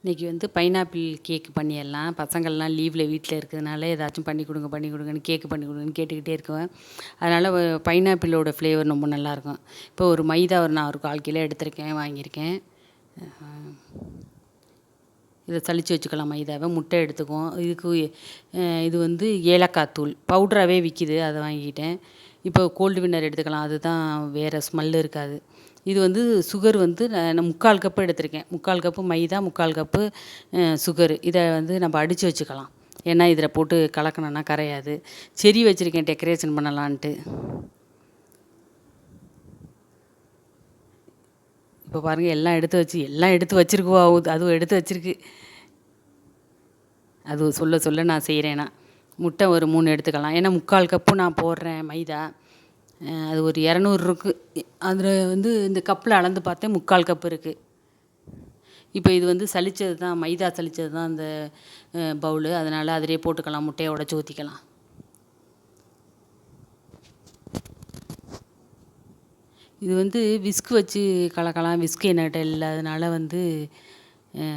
இன்றைக்கி வந்து pineapple cake பண்ணிடலாம். பசங்கள்லாம் லீவில் வீட்டில் இருக்கிறதுனால ஏதாச்சும் பண்ணி கொடுங்க பண்ணி கொடுங்கன்னு கேக்கு பண்ணி கொடுங்கன்னு கேட்டுக்கிட்டே இருக்குவேன். அதனால் பைனாப்பிளோட ஃப்ளேவர் ரொம்ப நல்லாயிருக்கும். இப்போ ஒரு மைதா நான் ஒரு 1/4 கிலோ எடுத்திருக்கேன், வாங்கியிருக்கேன். இதை சலிச்சு வச்சுக்கலாம். மைதாவை முட்டை எடுத்துக்குவோம். இது வந்து ஏலக்காய் தூள் பவுடராகவே விற்கிது, அதை வாங்கிக்கிட்டேன். இப்போ கோல்டு வின்னர் எடுத்துக்கலாம், அதுதான் வேறு ஸ்மெல் இருக்காது. இது வந்து சுகர் வந்து நான் 3/4 கப்பு எடுத்திருக்கேன். 3/4 கப்பு மைதா, 3/4 கப்பு சுகரு. இதை வந்து நம்ம அடித்து வச்சுக்கலாம். ஏன்னா இதில் போட்டு கலக்கணுன்னா கரையாது. செரி வச்சுருக்கேன் டெக்கரேஷன் பண்ணலான்ட்டு. இப்போ பாருங்கள், எல்லாம் எடுத்து வச்சுருக்குவா. அதுவும் எடுத்து வச்சுருக்கு. அது சொல்ல சொல்ல நான் செய்கிறேன்னா. முட்டை ஒரு 3 எடுத்துக்கலாம். ஏன்னா 3/4 கப்பு நான் போடுறேன் மைதா. அது ஒரு 200 இருக்குது. அதில் வந்து இந்த கப்பில் அளந்து பார்த்தேன் 3/4 கப்பு இருக்குது. இப்போ இது வந்து சலிச்சது தான், மைதா சலிச்சது தான் அந்த பவுலு. அதனால் அதிலே போட்டுக்கலாம், முட்டையை உடச்சி ஊற்றிக்கலாம். இது வந்து விஸ்க் வச்சு கலக்கலாம். விஸ்க் என்கிட்ட இல்லாதனால வந்து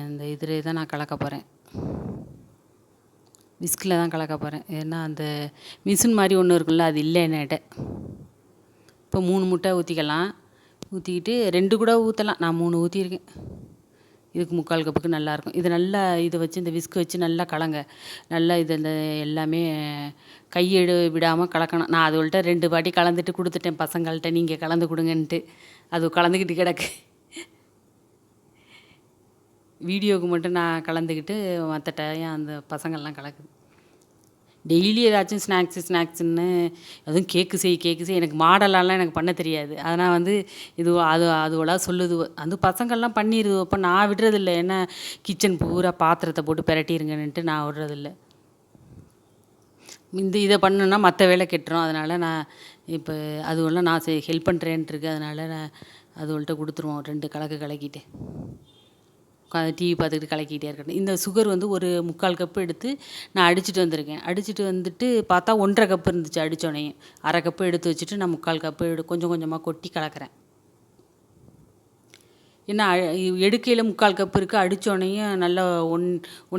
இந்த இதில் தான் நான் கலக்க போகிறேன். விஸ்கில் தான் கலக்க போகிறேன். ஏன்னா அந்த மிஷின் மாதிரி ஒன்று இருக்குல்ல, அது இல்லை என்கிட்ட. இப்போ 3 முட்டை ஊற்றிக்கலாம். ஊற்றிக்கிட்டு 2 கூட ஊற்றலாம். நான் 3 ஊற்றிருக்கேன். இதுக்கு 3/4 கப்புக்கு நல்லாயிருக்கும். இது நல்லா இதை வச்சு இந்த விஸ்க் வச்சு நல்லா கலங்க. நல்லா இது இந்த எல்லாமே கையெடு விடாமல் கலக்கணும். நான் அதுகள்கிட்ட 2 வாட்டி கலந்துட்டு கொடுத்துட்டேன் பசங்கள்கிட்ட, நீங்கள் கலந்து கொடுங்கன்ட்டு. அது கலந்துக்கிட்டு கிடக்கு. வீடியோவுக்கு மட்டும் நான் கலந்துக்கிட்டு மற்ற டைம் அந்த பசங்கள்லாம் கலக்குது. டெய்லி ஏதாச்சும் ஸ்நாக்ஸுன்னு அதுவும் கேக்கு செய் எனக்கு மாடலாலாம் எனக்கு பண்ண தெரியாது. அதனால் வந்து அதுவெல்லாம் சொல்லுது. அந்த பசங்கள்லாம் பண்ணிடுது. அப்போ நான் விடுறதில்ல. ஏன்னா கிச்சன் பூரா பாத்திரத்தை போட்டு பிரட்டிருங்கன்னுட்டு நான் விடுறதில்ல. இதை பண்ணுன்னா மற்ற வேலை கெட்டுரும். அதனால் நான் இப்போ அதுவெல்லாம் நான் ஹெல்ப் பண்ணுறேன்ட்டுருக்கு. அதனால் நான் அதுவள்கிட்ட கொடுத்துருவோம். 2 கலக்கு கலக்கிட்டு டிவி பார்த்துக்கிட்டு கலக்கிட்டே இருக்கட்டும். இந்த சுகர் வந்து ஒரு 3/4 கப்பு எடுத்து நான் அடிச்சுட்டு வந்திருக்கேன். அடிச்சுட்டு வந்துட்டு பார்த்தா 1/2 கப்பு இருந்துச்சு அடித்தோடனே. 1/2 கப்பு எடுத்து வச்சுட்டு நான் 3/4 கப்பு கொஞ்சம் கொஞ்சமாக கொட்டி கலக்கிறேன். ஏன்னா எடுக்கையில் 3/4 கப்பு இருக்குது, அடித்தோடனையும் நல்லா 1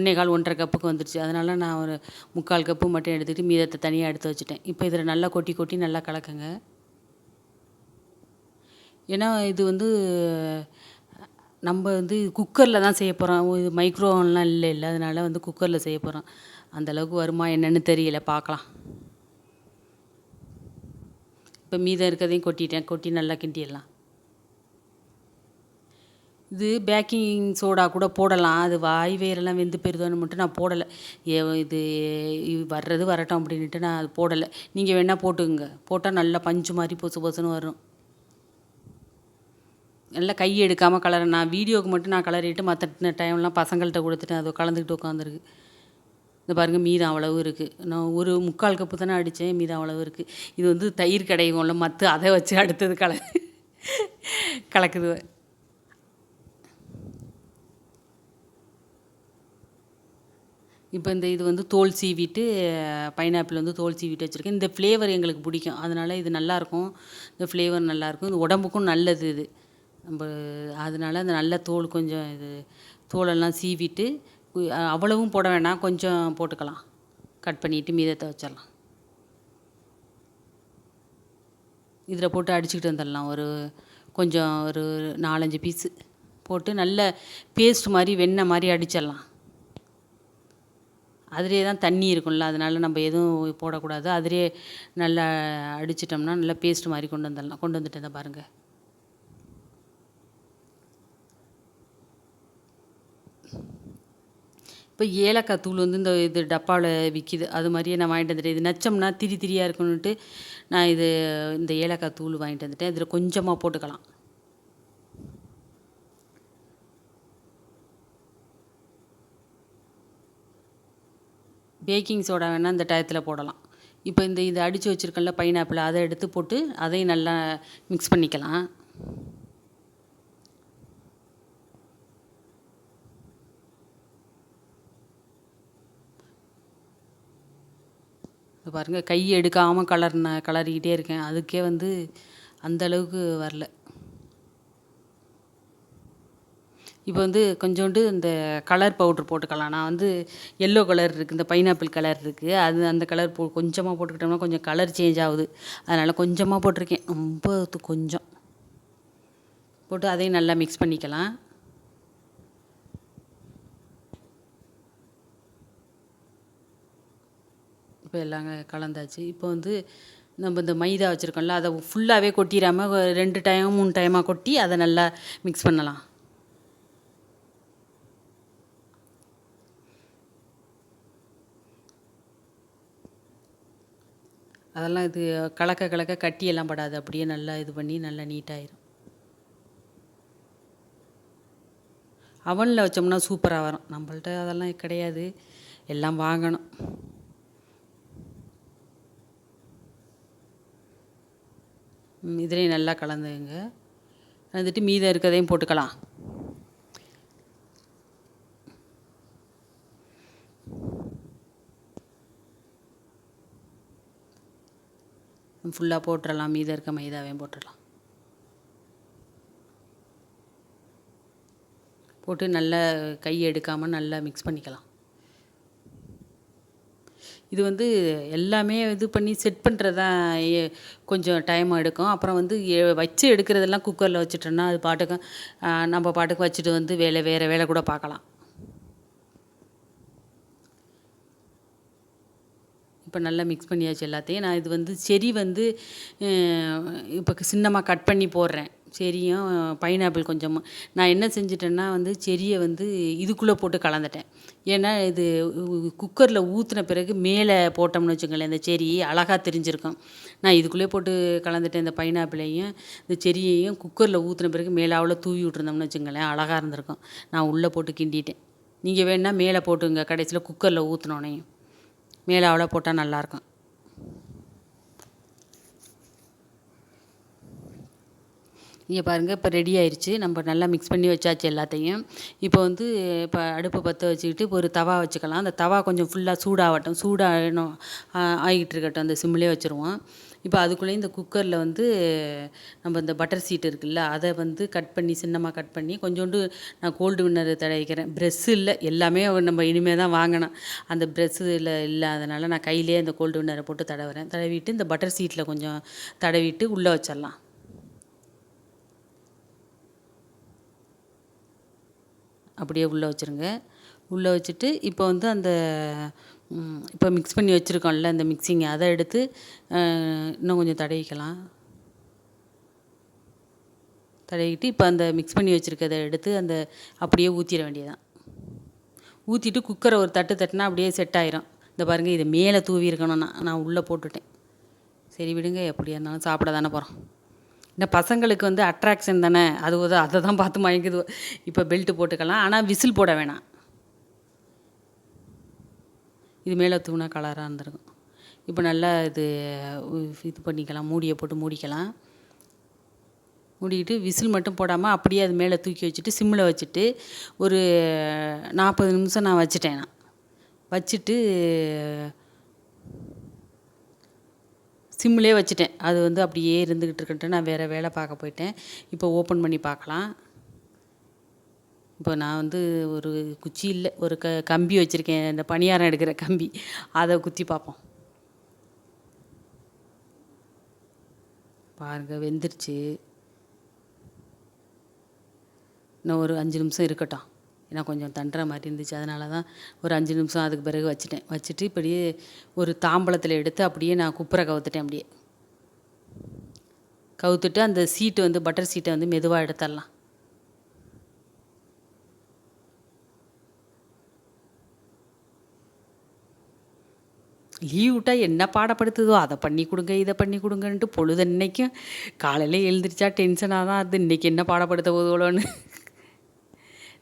1/4 கப்புக்கு வந்துடுச்சு. அதனால் நான் ஒரு 3/4 கப்பு மட்டும் எடுத்துக்கிட்டு மீதத்தை தனியாக எடுத்து வச்சுட்டேன். இப்போ இதில் நல்லா கொட்டி கொட்டி நல்லா கலக்குங்க. ஏன்னா இது வந்து நம்ம வந்து குக்கரில் தான் செய்ய போகிறோம். இது மைக்ரோவன்லாம் இல்லை. அதனால் வந்து குக்கரில் செய்ய போகிறோம். அந்தளவுக்கு வருமா என்னன்னு தெரியல, பார்க்கலாம். இப்போ மீதம் இருக்கிறதையும் கொட்டி நல்லா கிண்டிடலாம். இது பேக்கிங் சோடா கூட போடலாம். அது வாய் வேரெல்லாம் வெந்து போயிருதோன்னு மட்டும் நான் போடலை. இது வர்றது வரட்டும் அப்படின்ட்டு நான் அது போடலை. நீங்கள் வேணால் போட்டுக்குங்க. போட்டால் நல்லா பஞ்சு மாதிரி பொசு பொசுன்னு வரும். நல்லா கை எடுக்காமல் நான் வீடியோவுக்கு மட்டும் நான் கலரிட்டு மற்ற டைம்லாம் பசங்கள்கிட்ட கொடுத்துட்டு அதை கலந்துக்கிட்டு உட்காந்துருக்கு. இந்த பாருங்கள், மீதம் அவ்வளவு இருக்குது. நான் ஒரு 3/4 கப்பு தானே அடித்தேன், மீதம் அவ்வளவு இருக்குது. இது வந்து தயிர் கடையும்ல மற்ற, அதை வச்சு அடுத்தது கலக்குது. இப்போ இது வந்து தோல் சீவிட்டு, பைனாப்பிள் வந்து தோல் சீவிட்டு வச்சுருக்கேன். இந்த ஃப்ளேவர் எங்களுக்கு பிடிக்கும். அதனால் இது நல்லாயிருக்கும். இந்த ஃப்ளேவர் நல்லாயிருக்கும். இது உடம்புக்கும் நல்லது. இது நம்ம அதனால் அந்த நல்ல தோல் கொஞ்சம் தோலெல்லாம் சீவிட்டு, அவ்வளவும் போட வேணாம், கொஞ்சம் போட்டுக்கலாம். கட் பண்ணிவிட்டு மீதத்தை வச்சிடலாம். இதில் போட்டு அடிச்சுக்கிட்டு வந்துடலாம். கொஞ்சம் ஒரு 4-5 பீஸு போட்டு நல்ல பேஸ்ட் மாதிரி வெண்ணெய் மாதிரி அடிச்சிடலாம். அதிலே தான் தண்ணி இருக்கும்ல, அதனால் நம்ம எதுவும் போடக்கூடாது. அதிலே நல்லா அடிச்சிட்டோம்னா நல்லா பேஸ்ட் மாதிரி கொண்டு வந்துட்டு தான் பாருங்கள். இப்போ ஏலக்காய் தூள் வந்து இது டப்பாவில் விற்கிது. அது மாதிரியே நான் வாங்கிட்டு வந்துட்டேன். இது நச்சம்னா திரியாக இருக்கணுன்ட்டு நான் இந்த ஏலக்காய் தூள் வாங்கிட்டு வந்துட்டேன். இதில் கொஞ்சமாக போட்டுக்கலாம். பேக்கிங் சோடா வேணால் இந்த டயத்தில் போடலாம். இப்போ இதை அடித்து வச்சுருக்கேன்ல பைனாப்பிள், அதை எடுத்து போட்டு அதையும் நல்லா மிக்ஸ் பண்ணிக்கலாம். பாருங்கள், கை எடுக்காமல் கலரிக்கிட்டே இருக்கேன். அதுக்கே வந்து அந்தளவுக்கு வரல. இப்போ வந்து கொஞ்சோண்டு இந்த கலர் பவுட்ரு போட்டுக்கலாம். நான் வந்து எல்லோ கலர் இருக்குது, இந்த பைனாப்பிள் கலர் இருக்குது, அது அந்த கலர் கொஞ்சமாக போட்டுக்கிட்டோம்னா கொஞ்சம் கலர் சேஞ்ச் ஆகுது. அதனால் கொஞ்சமாக போட்டிருக்கேன், ரொம்ப கொஞ்சம் போட்டு அதையும் நல்லா மிக்ஸ் பண்ணிக்கலாம். இப்போ எல்லாம் கலந்தாச்சு. இப்போ வந்து நம்ம இந்த மைதா வச்சுருக்கோம்ல, அதை ஃபுல்லாகவே கொட்டிடாமல் 2 டைம் 3 டைமாக கொட்டி அதை நல்லா மிக்ஸ் பண்ணலாம். அதெல்லாம் இது கலக்க கலக்க கட்டியெல்லாம் படாது, அப்படியே நல்லா இது பண்ணி நல்லா நீட்டாயிரும். அவனில் வச்சோம்னா சூப்பராக வரும். நம்மள்ட்ட அதெல்லாம் கிடையாது, எல்லாம் வாங்கணும். இதுலேயும் நல்லா கலந்துங்க. கலந்துட்டு மீதம் இருக்கிறதையும் போட்டுக்கலாம். ஃபுல்லாக போட்டுடலாம், மீதம் இருக்க மைதாவையும் போட்டுடலாம். போட்டு நல்லா கை எடுக்காமல் நல்லா மிக்ஸ் பண்ணிக்கலாம். இது வந்து எல்லாமே இது பண்ணி செட் பண்ணுறது தான் கொஞ்சம் டைம் எடுக்கும். அப்புறம் வந்து வச்சு எடுக்கிறதெல்லாம் குக்கரில் வச்சுட்டோன்னா அது பாட்டுக்கு நம்ம பாட்டுக்கு வச்சுட்டு வந்து வேறு வேலை கூட பார்க்கலாம். இப்போ நல்லா மிக்ஸ் பண்ணியாச்சு எல்லாத்தையும். நான் இது வந்து செரி வந்து இப்போ சின்னமாக கட் பண்ணி போடுறேன். செரியும் பைனாப்பிள் கொஞ்சமாக நான் என்ன செஞ்சிட்டேன்னா வந்து செரியை வந்து இதுக்குள்ளே போட்டு கலந்துட்டேன். ஏன்னா இது குக்கரில் ஊற்றின பிறகு மேலே போட்டோம்னு வச்சுக்கோங்களேன், இந்த செரி அழகாக தெரிஞ்சிருக்கும். நான் இதுக்குள்ளே போட்டு கலந்துட்டேன். இந்த பைனாப்பிளையும் இந்த செரியையும் குக்கரில் ஊற்றின பிறகு மேலாவில் தூவி விட்டுருந்தோம்னு வச்சுக்கோங்களேன், அழகாக இருந்திருக்கும். நான் உள்ளே போட்டு கிண்டிட்டேன். நீங்கள் வேணால் மேலே போட்டுங்க, கடைசியில் குக்கரில் ஊற்றினோனையும் மேலே அவ்வளோ போட்டால் நல்லாயிருக்கும். இங்கே பாருங்கள், இப்போ ரெடி ஆயிடுச்சு. நம்ம நல்லா மிக்ஸ் பண்ணி வச்சாச்சு எல்லாத்தையும். இப்போ வந்து இப்போ அடுப்பை பற்ற வச்சுக்கிட்டு ஒரு தவா வச்சுக்கலாம். அந்த தவா கொஞ்சம் ஃபுல்லாக சூடாகட்டும். சூடாகணும் ஆகிட்டு இருக்கட்டும், அந்த சிம்லேயே வச்சுருவோம். இப்போ அதுக்குள்ளேயும் இந்த குக்கரில் வந்து நம்ம இந்த பட்டர் சீட் இருக்குல்ல, அதை வந்து கட் பண்ணி சின்னமாக கட் பண்ணி கொஞ்சோண்டு நான் கோல்டு வின்னர் தடவிக்கிறேன். ப்ரெஷ்ஷு இல்லை, எல்லாமே நம்ம இனிமேல் தான் வாங்கணும். அந்த ப்ரெஷ்ஷில் இல்லை, அதனால் நான் கையிலே அந்த கோல்டு வின்னரை போட்டு தடவுறேன். தடவிட்டு இந்த பட்டர் சீட்டில் கொஞ்சம் தடவிட்டு உள்ளே வச்சிடலாம். அப்படியே உள்ளே வச்சுருங்க. உள்ளே வச்சுட்டு இப்போ வந்து அந்த இப்போ மிக்ஸ் பண்ணி வச்சுருக்கோம்ல இந்த மிக்ஸிங், அதை எடுத்து இன்னும் கொஞ்சம் தடவிக்கலாம். தடவிட்டு இப்போ அந்த மிக்ஸ் பண்ணி வச்சுருக்கதை எடுத்து அந்த அப்படியே ஊற்றிட வேண்டியதான். ஊற்றிட்டு குக்கரை ஒரு தட்டு தட்டினா அப்படியே செட் ஆயிரும். இந்த பாருங்கள், இதை மேலே தூவி இருக்கணும். நான் உள்ளே போட்டுட்டேன். சரி விடுங்க, எப்படியா இருந்தாலும் சாப்பிட தானே போகிறோம். இந்த பசங்களுக்கு வந்து அட்ராக்ஷன் தானே, அதை தான் பார்த்து மயங்குது. இப்போ பெல்ட்டு போட்டுக்கலாம், ஆனால் விசில் போட வேணாம். இது மேலே தூணா கலராக இருந்திருக்கும். இப்போ நல்லா இது பண்ணிக்கலாம், மூடியை போட்டு மூடிக்கலாம். மூடிக்கிட்டு விசில் மட்டும் போடாமல் அப்படியே அது மேலே தூக்கி வச்சுட்டு சிம்மில் வச்சுட்டு ஒரு 40 நிமிஷம் நான் வச்சுட்டேன். நான் வச்சுட்டு சிம்மிலே வச்சுட்டேன். அது வந்து அப்படியே இருந்துக்கிட்டு இருக்கட்டும். நான் வேறு வேலை பார்க்க போயிட்டேன். இப்போ ஓப்பன் பண்ணி பார்க்கலாம். இப்போ நான் வந்து ஒரு குச்சி இல்லை, ஒரு கம்பி வச்சுருக்கேன், இந்த பணியாரம் எடுக்கிற கம்பி, அதை குத்தி பார்ப்போம். பாருங்கள், வெந்துருச்சு. இன்னும் ஒரு 5 நிமிஷம் இருக்கட்டும். ஏன்னா கொஞ்சம் தண்டுற மாதிரி இருந்துச்சு, அதனால தான் ஒரு 5 நிமிஷம் அதுக்கு பிறகு வச்சுட்டேன். வச்சுட்டு இப்படியே ஒரு தாம்பலத்தில் எடுத்து அப்படியே நான் குப்புற கவுத்துட்டேன். அப்படியே கவுத்துட்டு அந்த சீட்டு வந்து பட்டர் சீட்டை வந்து மெதுவாக எடுத்துடலாம். லீவ் விட்டால் என்ன பாடப்படுத்துதோ அதை பண்ணி கொடுங்க, இதை பண்ணி கொடுங்கன்ட்டு பொழுதன்னைக்கும் காலையில் எழுந்திரிச்சா டென்ஷனாக தான் அது. இன்றைக்கி என்ன பாடப்படுத்த போதுவோன்னு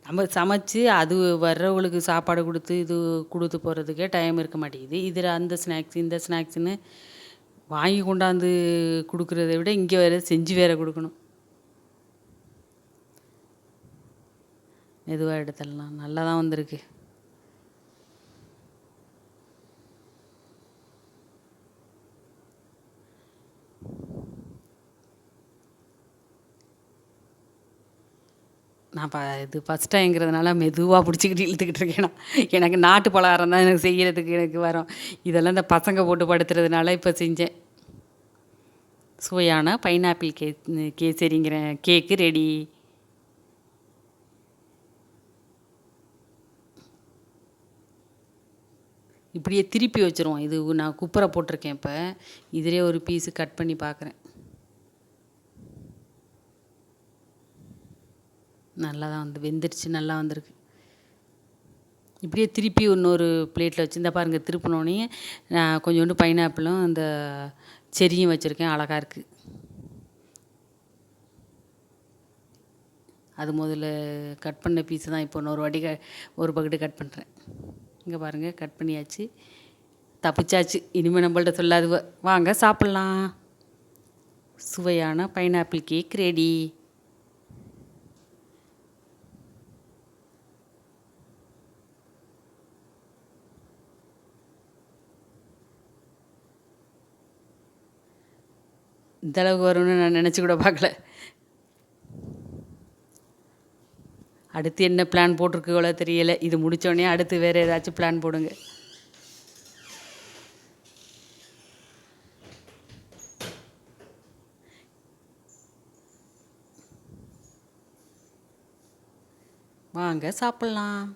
நம்ம சமைச்சு அது வர்றவங்களுக்கு சாப்பாடு கொடுத்து இது கொடுத்து போகிறதுக்கே டைம் இருக்க மாட்டேங்குது. இதில் அந்த ஸ்நாக்ஸ் இந்த ஸ்நாக்ஸுன்னு வாங்கி கொண்டாந்து கொடுக்குறத விட இங்கே வேறு செஞ்சு வேறு கொடுக்கணும். மெதுவாக எடுத்துடலாம். நல்லா தான் வந்திருக்கு. நான் இது ஃபஸ்ட் டைம்ங்கிறதுனால மெதுவாக பிடிச்சிக்கிட்டு இழுத்துக்கிட்டு இருக்கேன் நான். எனக்கு நாட்டு பலகாரம் தான் எனக்கு செய்கிறதுக்கு எனக்கு வரும். இதெல்லாம் இந்த பசங்க போட்டு படுத்துறதுனால இப்போ செஞ்சேன். சுவையான பைனாப்பிள் கேசரிங்கிறேன் கேக்கு ரெடி. இப்படியே திருப்பி வச்சுருவோம். இது நான் குப்பரை போட்டிருக்கேன். இப்போ இதிலே ஒரு பீஸு கட் பண்ணி பார்க்குறேன். நல்லா தான் வெந்துடுச்சு, நல்லா வந்திருக்கு. இப்படியே திருப்பி இன்னொரு பிளேட்டில் வச்சு இந்த பாருங்கள், திருப்பினோடனே நான் கொஞ்சோண்டு பைனாப்பிளும் அந்த செரியும் வச்சுருக்கேன். அழகாக இருக்குது. அது முதல்ல கட் பண்ண பீஸு தான் இப்போ இன்னொரு வாட்டி ஒரு பக்கெட்டு கட் பண்ணுறேன். இங்கே பாருங்கள், கட் பண்ணியாச்சு, தப்பிச்சாச்சு. இனிமேல் நம்மள்ட்ட சொல்லாது. வாங்க சாப்பிட்லாம். சுவையான பைனாப்பிள் கேக் ரெடி. இந்தளவுக்கு வரும்னு நான் நினச்சி கூட பார்க்கல. அடுத்து என்ன பிளான் போட்டிருக்கோளோ தெரியலை. இது முடித்தோடனே அடுத்து வேறு ஏதாச்சும் பிளான் போடுங்க. வாங்க சாப்பிட்லாம்.